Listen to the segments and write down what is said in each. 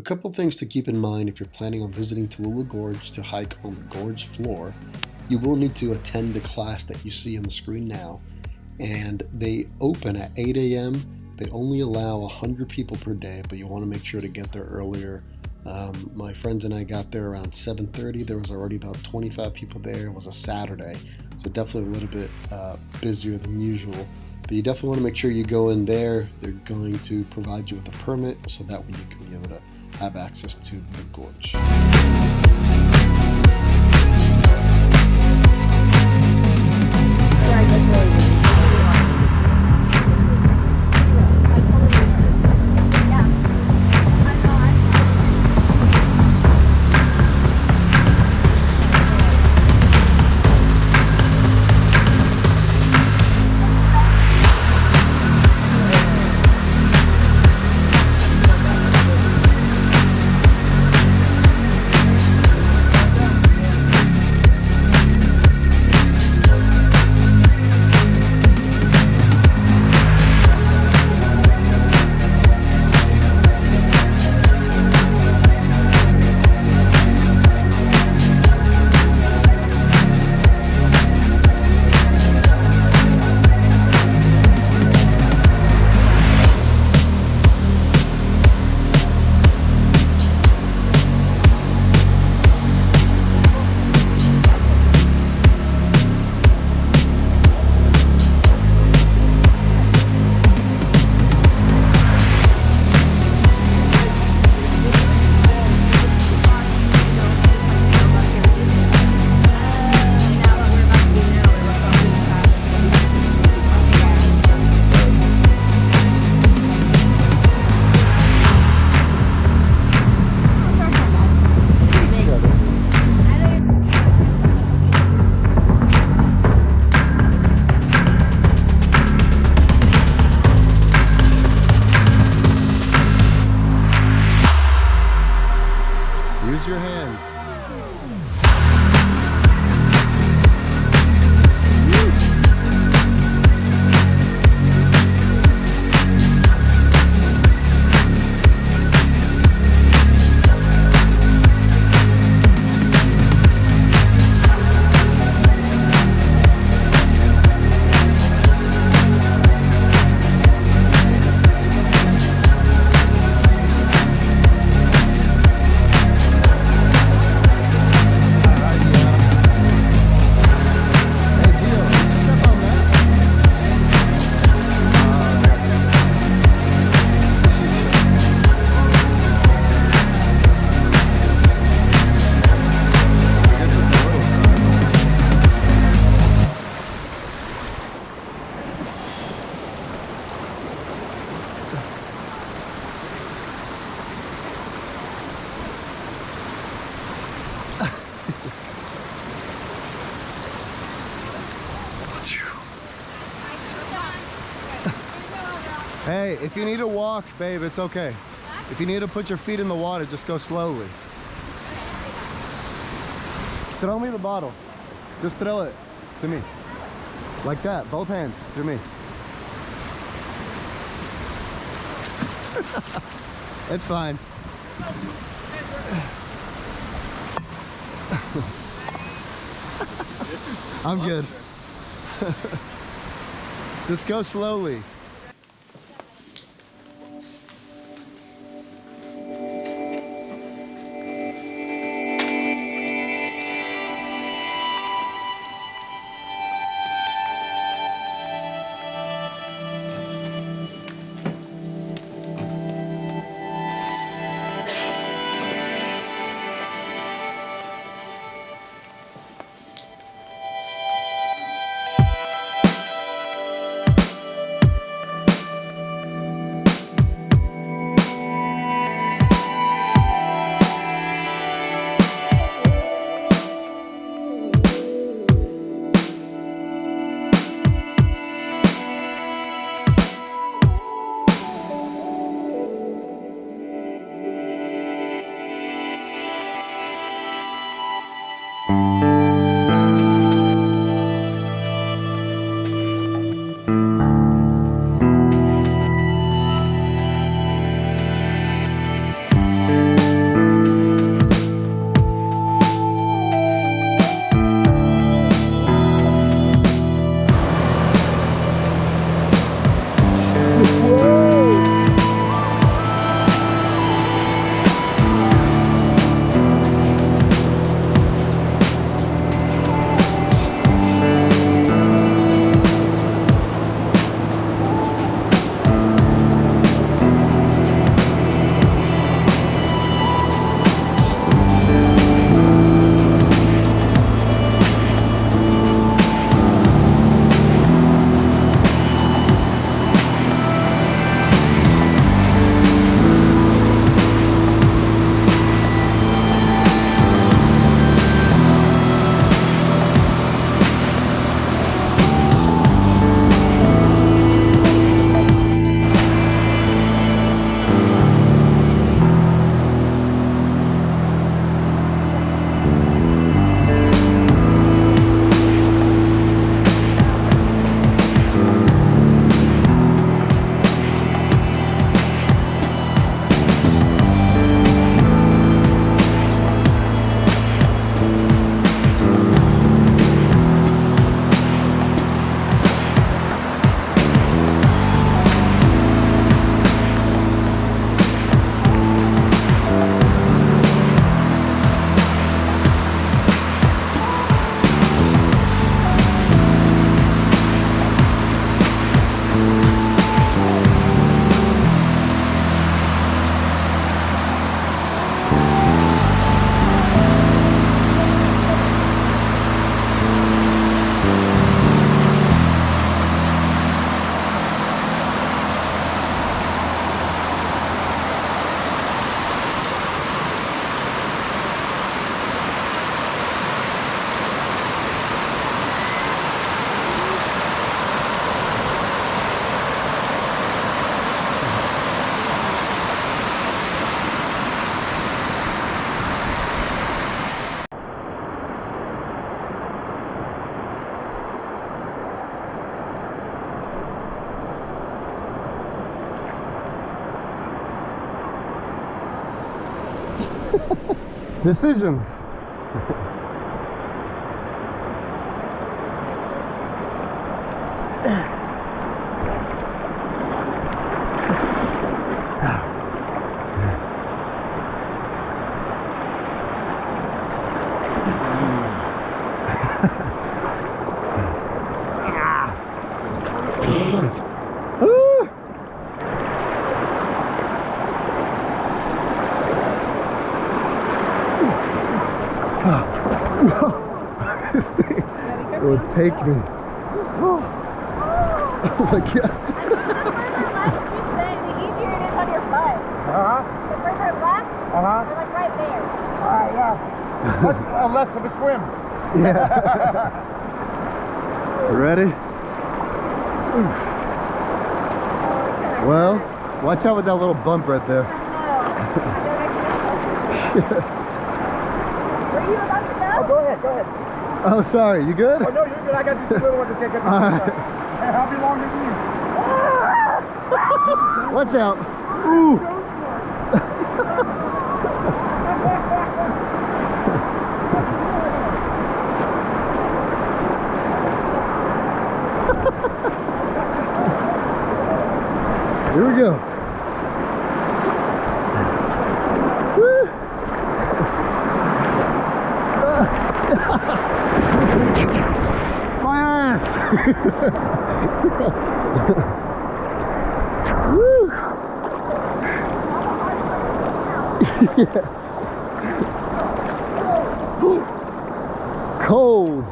couple things to keep in mind if you're planning on visiting Tallulah Gorge to hike on the gorge floor. You will need to attend the class that you see on the screen now, and they open at 8 a.m. They only allow 100 people per day, but you want to make sure to get there earlier. My friends and I got there around 7:30. There was already about 25 people there. It was a Saturday, so definitely a little bit busier than usual. But you definitely want to make sure you go in there. They're going to provide you with a permit, so that way you can be able to have access to the gorge. Use your hands. Hey, if you need to walk, babe, it's okay. If you need to put your feet in the water, just go slowly. Throw me the bottle. Just throw it to me. Like that, both hands to me. It's fine. I'm good. Just go slowly. Decisions. This thing will take me. Oh my god. The easier it is on your butt. The further left, you're like right there. Alright, yeah. That's less of a swim. Yeah. Ready? Well, watch out with that little bump right there. Were you about to go? Oh, go ahead, go ahead. Oh, sorry. You good? Oh, no, you're good. I got these little ones to take it. Alright. Hey, how long is you? Watch out. Ooh. Here we go. Woo. My ass. Woo. Yeah. Cold.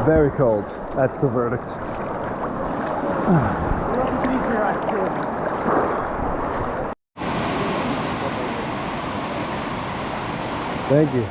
Very cold. That's the verdict. Thank you.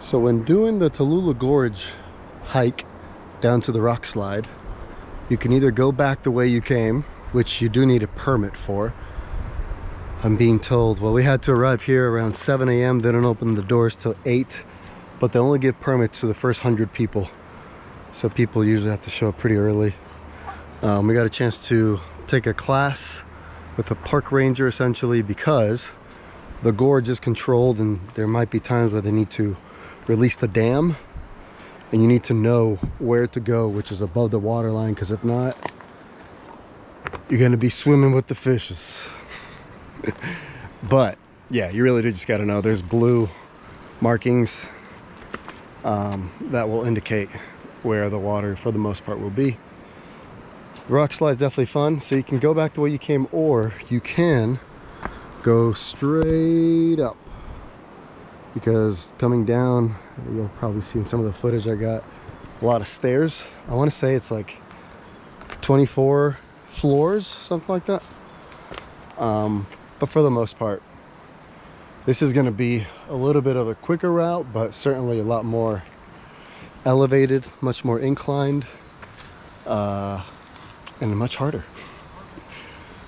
So when doing the Tallulah Gorge hike down to the rock slide, you can either go back the way you came, which you do need a permit for. I'm being told, well, we had to arrive here around 7 a.m. They don't open the doors till 8, but they only give permits to the first 100 people. So people usually have to show up pretty early. We got a chance to take a class with a park ranger essentially, because the gorge is controlled and there might be times where they need to release the dam, and you need to know where to go, which is above the water line, because if not, you're going to be swimming with the fishes. But yeah, you really do just got to know there's blue markings that will indicate where the water for the most part will be. The rock slide is definitely fun, so you can go back the way you came, or you can go straight up, because coming down, you'll probably see in some of the footage I got, a lot of stairs. I want to say it's like 24 floors, something like that. But for the most part, this is going to be a little bit of a quicker route, but certainly a lot more elevated, much more inclined, and much harder.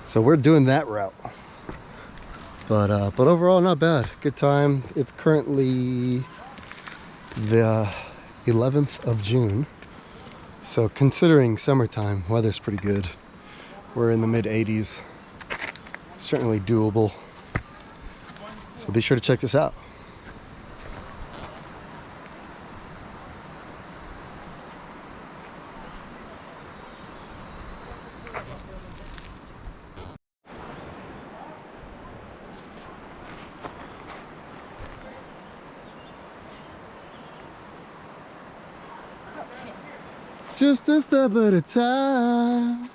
So we're doing that route. But overall, not bad. Good time. It's currently the 11th of June. So considering summertime, weather's pretty good. We're in the mid 80s. Certainly doable. So be sure to check this out. Just a step at a time.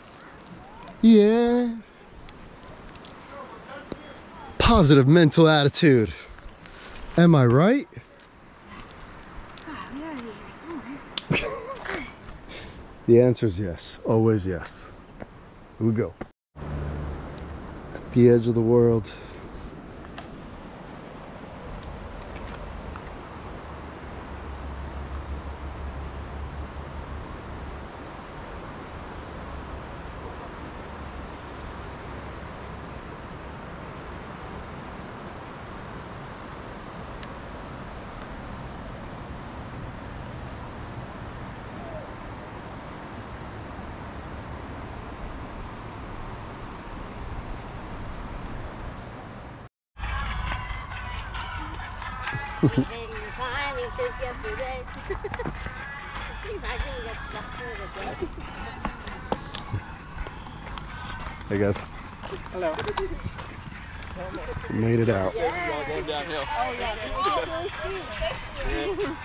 Yeah. Positive mental attitude. Am I right? The answer is yes. Always yes. Here we go. the edge of the world. Been climbing since yesterday. Can you imagine we got stuck for the day? Hey guys, Hello. made it out. Y'all going downhill. Oh yeah, thank you.